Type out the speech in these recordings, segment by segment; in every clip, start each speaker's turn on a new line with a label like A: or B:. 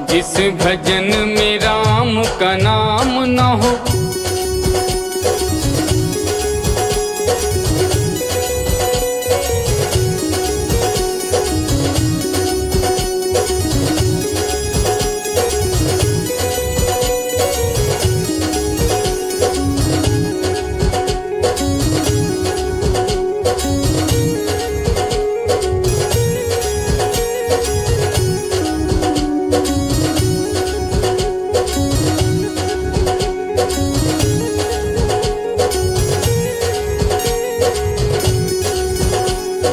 A: जिस भजन में राम का नाम न हो,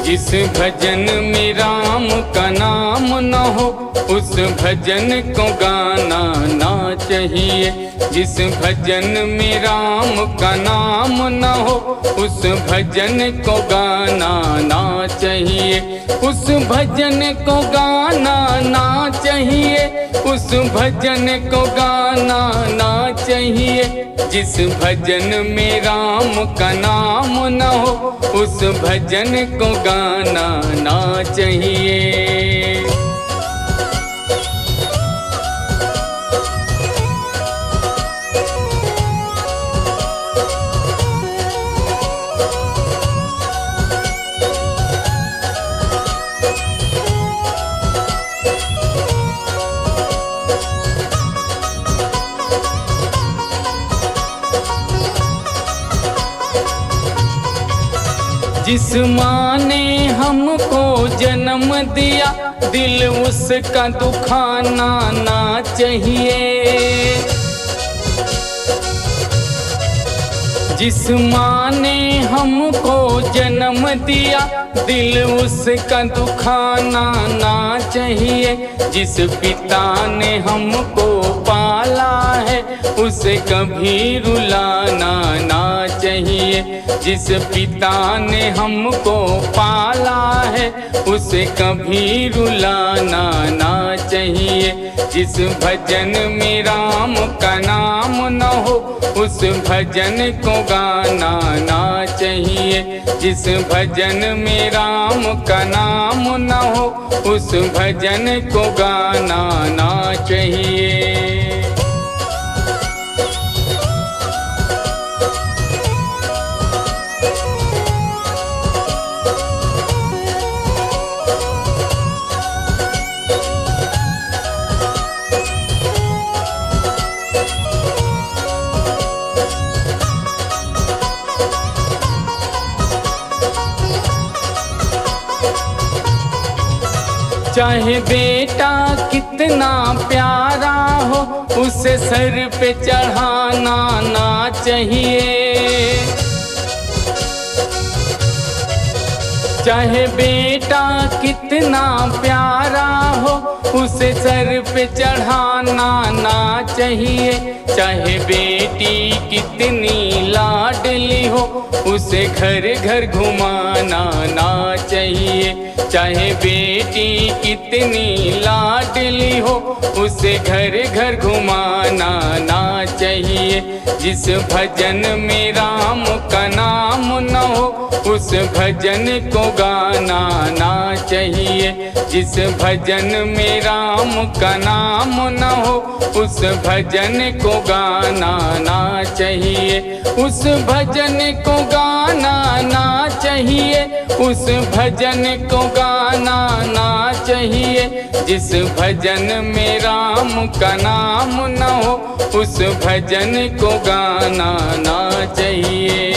A: जिस भजन में राम का नाम न हो, उस भजन को गाना ना चाहिए। जिस भजन में राम का नाम न हो, उस भजन को गाना ना चाहिए। उस भजन को गाना ना चाहिए, उस भजन को गाना ना चाहिए। जिस भजन में राम का नाम न हो, उस भजन को गाना ना चाहिए। जिस माँ ने हमको जन्म दिया, दिल उसका दुखाना ना चाहिए। जिस माँ ने हमको जन्म दिया, दिल उसका दुखाना ना चाहिए। जिस पिता ने हमको पाला है, उसे कभी रुलाना ना चाहिए। जिस पिता ने हमको पाला है, उसे कभी रुलाना ना चाहिए। जिस भजन में राम का नाम न हो, उस भजन को गाना ना चाहिए। जिस भजन में राम का नाम न हो, उस भजन को गाना ना चाहिए। चाहे बेटा कितना प्यारा हो, उसे सर पे चढ़ाना ना चाहिए। चाहे बेटा कितना प्यारा हो, उसे सर पे चढ़ाना ना चाहिए। चाहे बेटी कितनी लाडली हो, उसे घर घर घुमाना ना चाहिए। चाहे बेटी कितनी लाडली हो, उसे घर घर घुमाना ना चाहिए। जिस भजन में राम का नाम न हो, उस भजन को गाना ना चाहिए। जिस भजन में राम का नाम न हो, उस भजन को गाना ना चाहिए। उस भजन को गाना ना चाहिए, उस भजन को गाना ना चाहिए। जिस भजन में राम का नाम न हो, उस भजन को गाना ना चाहिए।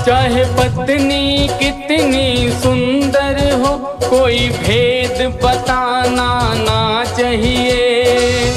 A: चाहे पत्नी कितनी सुंदर हो, कोई भेद बताना ना चाहिए।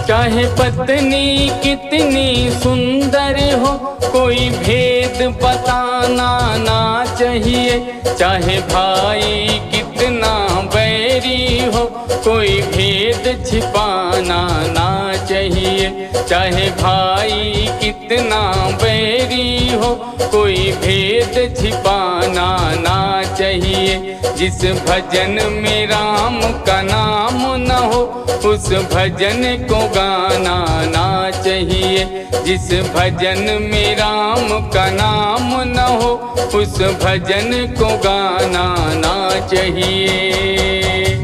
A: चाहे पत्नी कितनी सुंदर हो, कोई भेद बताना ना चाहिए। चाहे भाई कितना बैरी हो, कोई भेद छिपाना ना चाहिए। चाहिए। चाहे भाई कितना बैरी हो, कोई भेद छिपाना ना चाहिए। जिस भजन में राम का नाम न हो, उस भजन को गाना ना चाहिए। जिस भजन में राम का नाम न हो, उस भजन को गाना ना चाहिए।